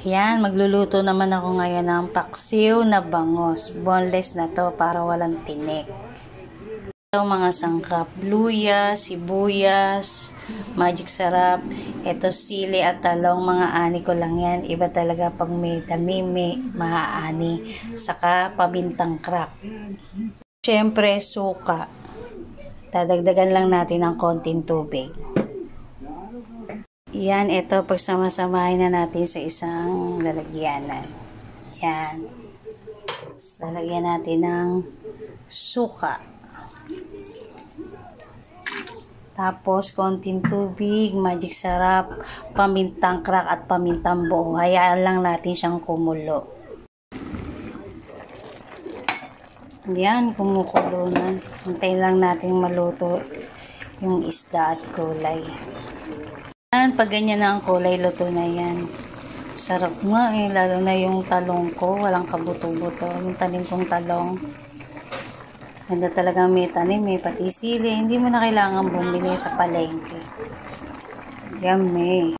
Yan, magluluto naman ako ngayon ng paksiw na bangos. Boneless na to para walang tinik. Ito mga sangkap, luya, sibuyas, magic sarap. Ito sili at talong, mga ani ko lang yan. Iba talaga pag may tanim, may maaani. Saka pamintang crack. Siyempre, suka. Dadagdagan lang natin ng konting tubig. Yan, ito, pagsamasamahin na natin sa isang lalagyanan. Yan. Lalagyan natin ng suka. Tapos, konting tubig, magic sarap, pamintang crack at pamintang buo. Hayaan lang natin siyang kumulo. Yan, kumukulo na. Hintayin lang natin maluto yung isda at gulay. Yan, pag ganyan na ang kulay, luto na yan. Sarap nga eh, lalo na yung talong ko, walang kabuto-buto. Yung tanim kong talong. Ganda talaga may tanim, may pati sili. Hindi mo na kailangan bumili sa palengke. Yummy.